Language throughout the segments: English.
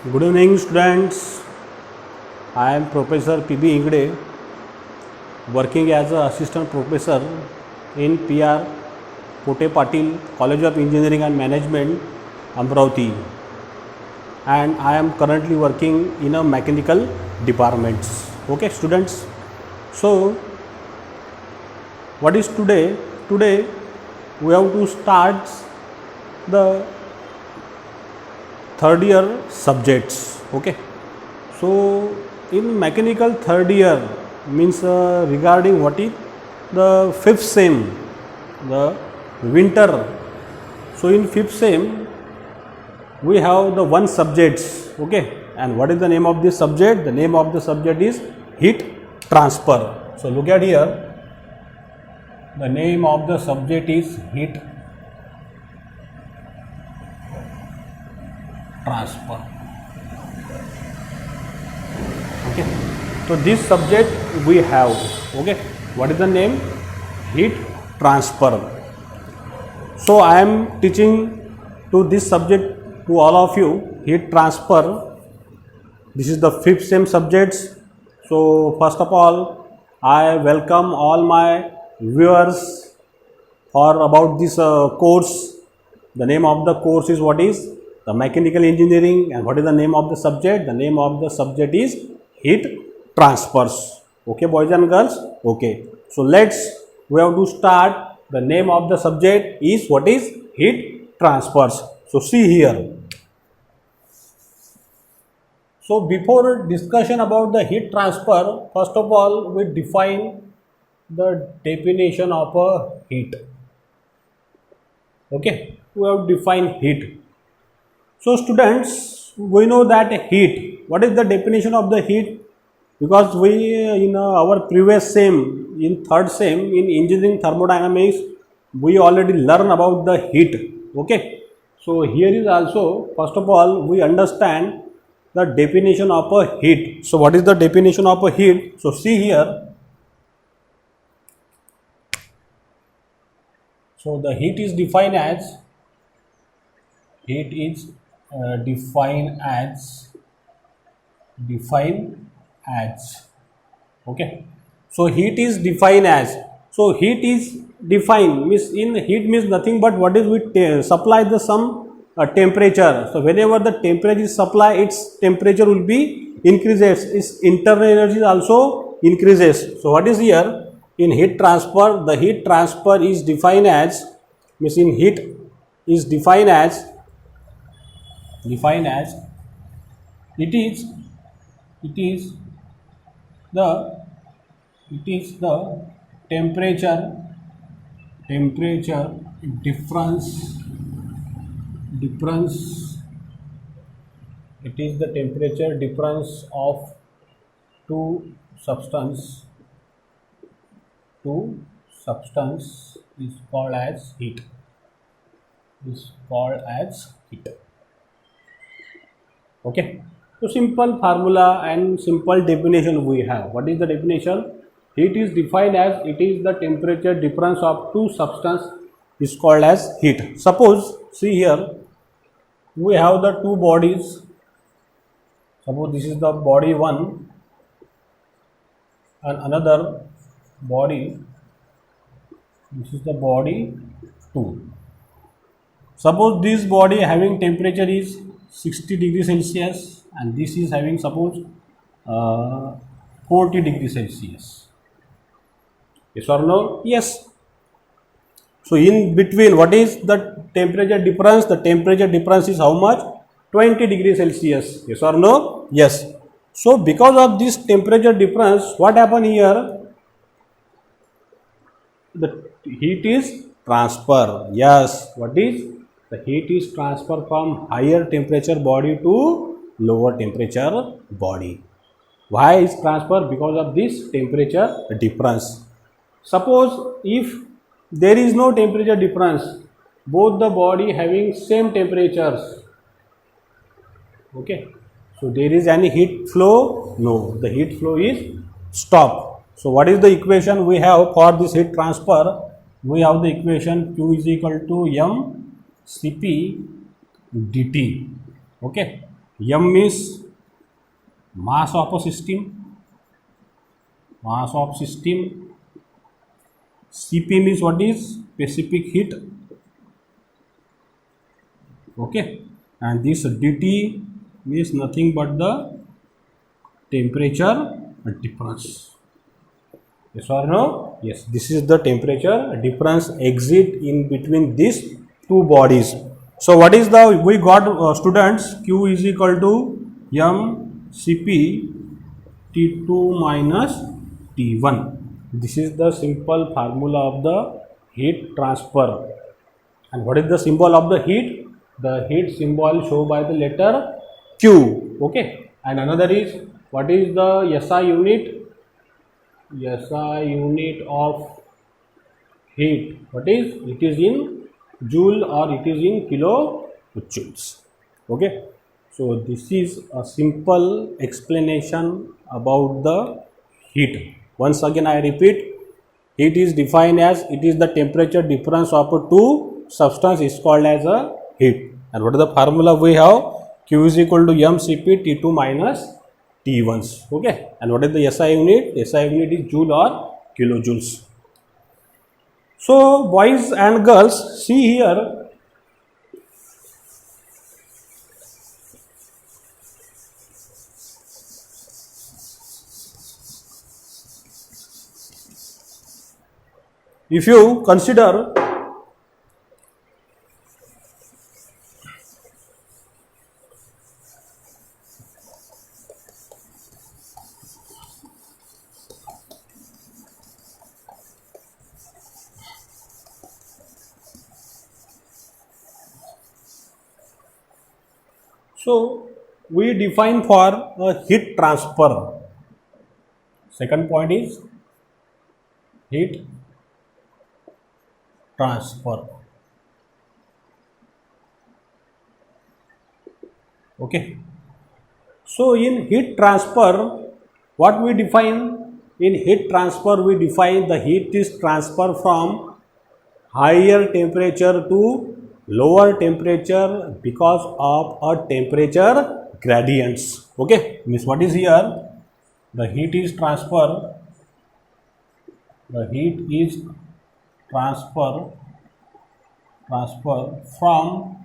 Good evening, students. I am Professor P.B. Ingde, working as an assistant professor in PR Pote Patil College of Engineering and Management, Amravati, and I am currently working in a mechanical departments. Okay, students. So, what is today? Today we have to start the third year subjects. Okay, so in mechanical third year means regarding what is the fifth sem, the winter. So in fifth sem we have the one subjects. Okay, and what is the name of this subject? The name of the subject is heat transfer. So look at here, the name of the subject is heat transfer. Okay, so this subject we have. Okay, what is the name? Heat transfer. So I am teaching to this subject to all of you, heat transfer. This is the fifth sem subjects. So first of all, I welcome all my viewers for about this course. The name of the course is what is? The mechanical engineering. And what is the name of the subject? The name of the subject is heat transfers. Okay, boys and girls? Okay, so we have to start. The name of the subject is what is? Heat transfers. So see here. So before discussion about the heat transfer, first of all we define the definition of a heat. Okay, we have defined heat. So students, we know that heat, what is the definition of the heat? Because we in our previous sem, in third sem in engineering thermodynamics, we already learn about the heat. Okay, so here is also, first of all we understand the definition of a heat. So what is the definition of a heat? So see here. So the heat is defined as okay. So heat is defined as, so heat is defined means, in heat means nothing but what is we supply the some temperature. So whenever the temperature is supplied, its temperature will be increases, its internal energy also increases. So what is here in heat transfer? The heat transfer is defined as, means in heat is defined as it is the temperature difference, it is the temperature difference of two substance is called as heat, okay. So simple formula and simple definition we have. What is the definition? Heat is defined as, it is the temperature difference of two substance is called as heat. Suppose, see here, we have the two bodies. Suppose this is the body 1 and another body, this is the body 2. Suppose this body having temperature is 60 degrees Celsius and this is having suppose 40 degrees Celsius. Yes or no? Yes. So in between, what is the temperature difference? The temperature difference is how much? 20 degrees Celsius. Yes or no? Yes. So because of this temperature difference, what happened here? The heat is transfer. Yes. What is? The heat is transfer from higher temperature body to lower temperature body. Why is transfer? Because of this temperature difference. Suppose if there is no temperature difference, both the body having same temperatures. Okay. So there is any heat flow? No. The heat flow is stop. So what is the equation we have for this heat transfer? We have the equation Q is equal to m Cp dt. Okay, M means mass of a system, mass of system. Cp means what is specific heat, okay, and this dt means nothing but the temperature difference. Yes or no? Yes, this is the temperature difference exit in between these two bodies. So what is the, we got students, Q is equal to m Cp T2 minus T1. This is the simple formula of the heat transfer. And what is the symbol of the heat? The heat symbol shown by the letter Q. Okay. And another is, what is the SI unit? SI unit of heat. What is? It is in joule or it is in kilojoules. Okay. So this is a simple explanation about the heat. Once again I repeat, heat is defined as, it is the temperature difference of two substances is called as a heat. And what is the formula we have? Q is equal to m Cp T2 minus T1s. Okay. And what is the SI unit? SI unit is joule or kilojoules. So boys and girls, see here, if you consider so we define for a heat transfer. Second point is heat transfer. Okay. So in heat transfer, what we define? In heat transfer, we define the heat is transferred from higher temperature to lower temperature because of a temperature gradients. Okay. Means what is here? The heat is transfer. The heat is transfer from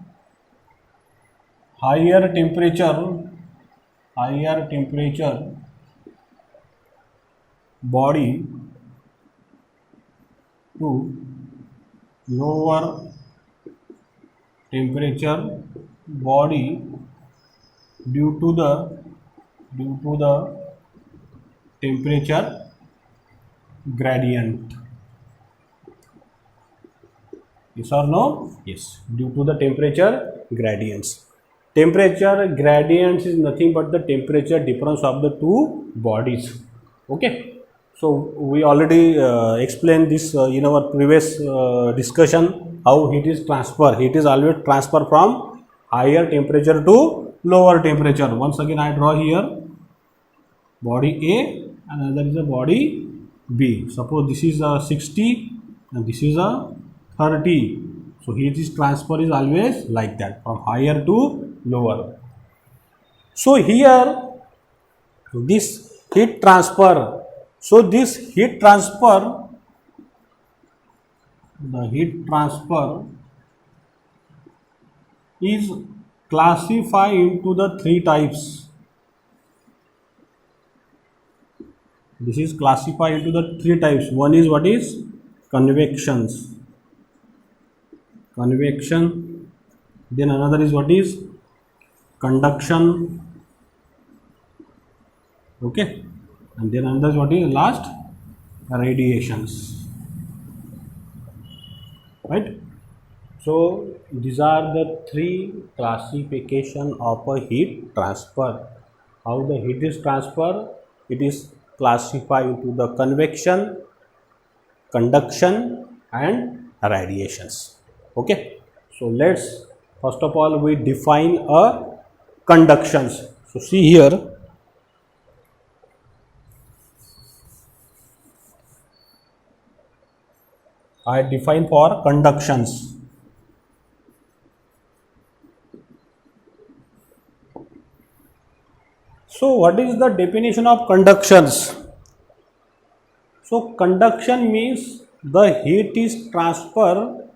higher temperature body to lower temperature body due to the temperature gradient. Yes or no? Yes, due to the temperature gradients. Temperature gradients is nothing but the temperature difference of the two bodies. Okay. So we already explained this in our previous discussion, how heat is transfer. Heat is always transfer from higher temperature to lower temperature. Once again I draw here body A and another is a body B. Suppose this is a 60 and this is a 30. So heat is transfer is always like that, from higher to lower. So here this heat transfer, so this heat transfer, the heat transfer is classified into the three types. This is classified into the three types. One is what is convection. Then another is what is conduction. Okay. And then another is what is last radiations. Right. So these are the three classification of a heat transfer. How the heat is transferred? It is classified into the convection, conduction and radiations. Okay. So let's first of all we define a conductions. So see here, I define for conductions. So what is the definition of conductions? So conduction means the heat is transferred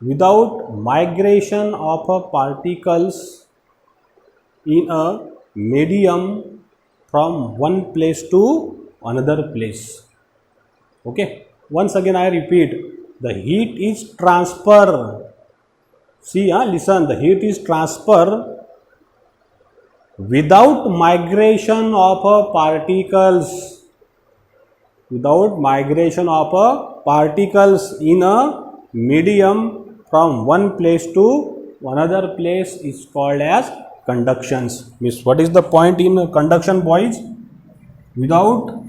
without migration of particles in a medium from one place to another place. Okay, once again I repeat, the heat is transferred. See, listen, the heat is transferred without migration of particles, without migration of particles in a medium from one place to another place is called as conductions. Means what is the point in conduction, boys? Without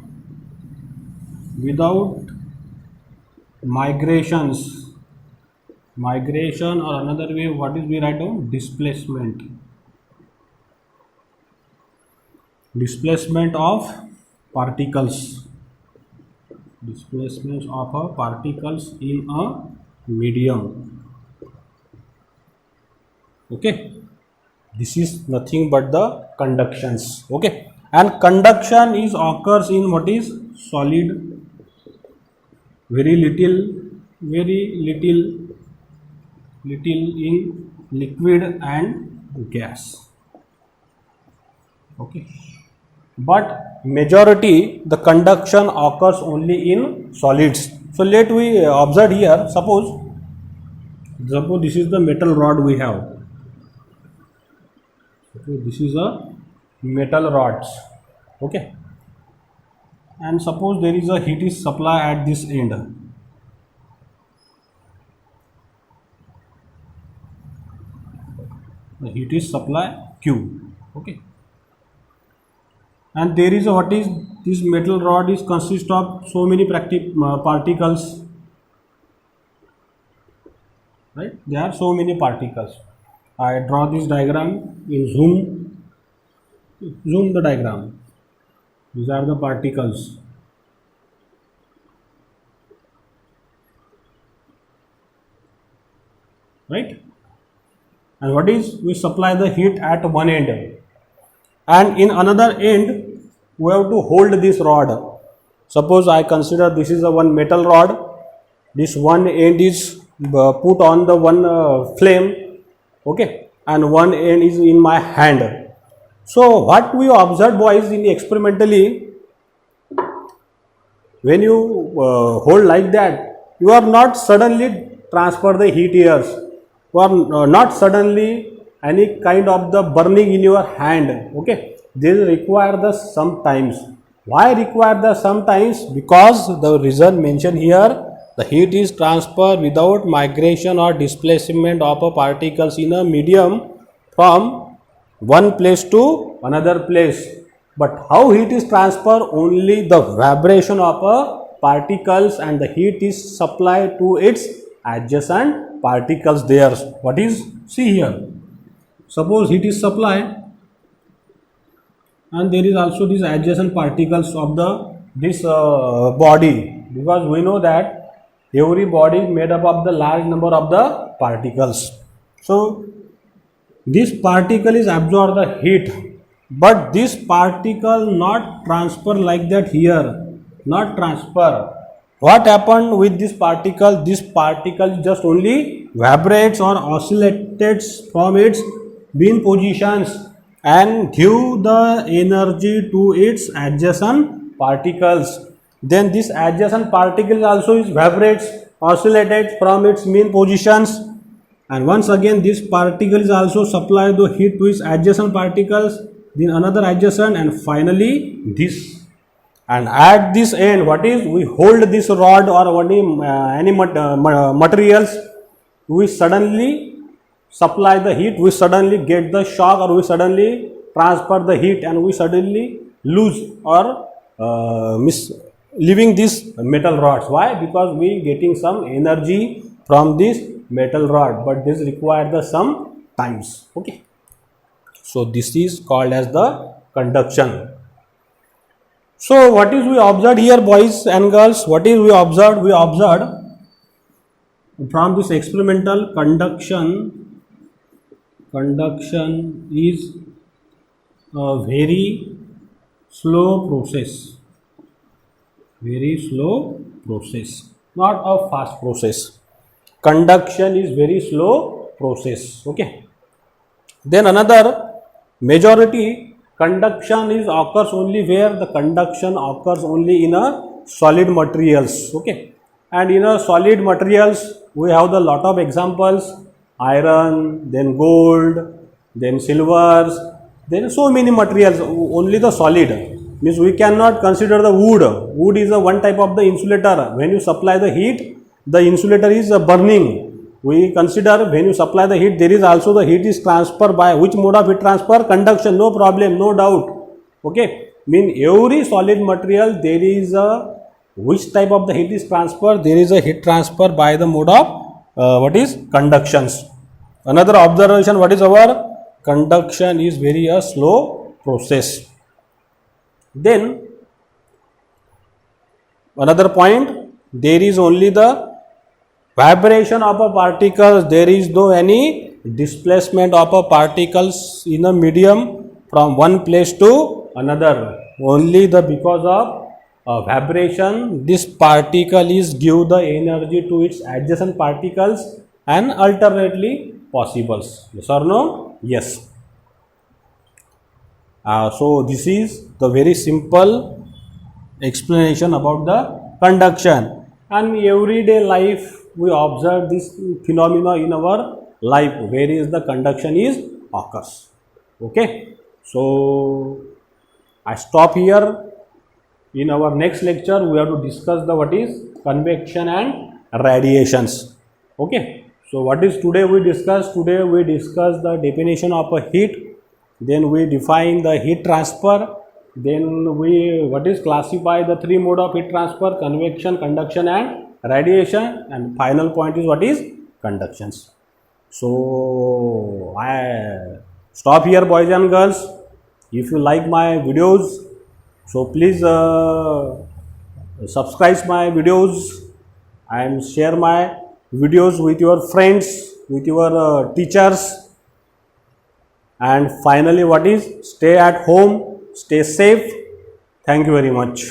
migration, or another way, what is we write down? Displacement of particles, displacement of particles in a medium. Okay, this is nothing but the conductions. Okay, and conduction is occurs in what is solid, very little in liquid and gas. Okay, but majority the conduction occurs only in solids. So let we observe here. Suppose this is the metal rod we have. Okay, this is a metal rods. Okay, and suppose there is a heat is supply at this end. The heat is supply Q. Okay, and there is a, what is this metal rod is consist of so many particles, right? There are so many particles. I draw this diagram in zoom the diagram. These are the particles, right? And what is, we supply the heat at one end, and in another end we have to hold this rod. Suppose I consider this is a one metal rod. This one end is put on the one flame. Okay, and one end is in my hand. So what we observe, boys, in experimentally, when you hold like that, you are not suddenly transfer the heat here. You are not suddenly any kind of the burning in your hand. Okay, this require the sometimes. Why require the sometimes? Because the reason mentioned here, the heat is transferred without migration or displacement of particles in a medium from one place to another place. But how heat is transferred? Only the vibration of particles, and the heat is supplied to its adjacent particles there. What is, see here, suppose heat is supplied, and there is also these adjacent particles of the this body, because we know that every body is made up of the large number of the particles. So this particle is absorb the heat, but this particle not transfer like that here, not transfer. What happened with this particle? This particle just only vibrates or oscillates from its mean positions and give the energy to its adjacent particles. Then this adjacent particle also is vibrates, oscillated from its mean positions, and once again this particle is also supply the heat to its adjacent particles, then another adjacent, and finally this. And at this end, what is, we hold this rod or any materials, we suddenly supply the heat, we suddenly get the shock, or we suddenly transfer the heat, and we suddenly lose or leaving this metal rods. Why? Because we getting some energy from this metal rod, but this require the some times. Okay, so this is called as the conduction. So what is we observed here, boys and girls? What is we observed? We observed from this experimental conduction is a very slow process. Very slow process, not a fast process. Conduction is very slow process. Okay. Then another majority conduction is occurs only where the conduction occurs only in a solid materials. Okay. And in a solid materials we have the lot of examples: iron, then gold, then silvers, then so many materials. Only the solid means we cannot consider the wood. Wood is a one type of the insulator. When you supply the heat, the insulator is burning. We consider when you supply the heat, there is also the heat is transferred by which mode of heat transfer? Conduction. No problem, no doubt. Okay. Mean every solid material there is a which type of the heat is transferred? There is a heat transfer by the mode of what is conductions. Another observation, what is our conduction is very a slow process. Then another point, there is only the vibration of a particles, there is no any displacement of a particles in a medium from one place to another. Only the because of vibration, this particle is give the energy to its adjacent particles and alternately possibles. Yes or no? Yes. So this is the very simple explanation about the conduction. And everyday life we observe this phenomena in our life where is the conduction is occurs. Okay. So I stop here. In our next lecture we have to discuss the what is convection and radiations. Okay. So what is today we discuss? Today we discuss the definition of a heat. Then we define the heat transfer. Then we what is classify the three mode of heat transfer: convection, conduction and radiation. And final point is what is conductions. So I stop here, boys and girls. If you like my videos, so please subscribe my videos and share my videos with your friends, with your teachers. And finally, what is stay at home, stay safe. Thank you very much.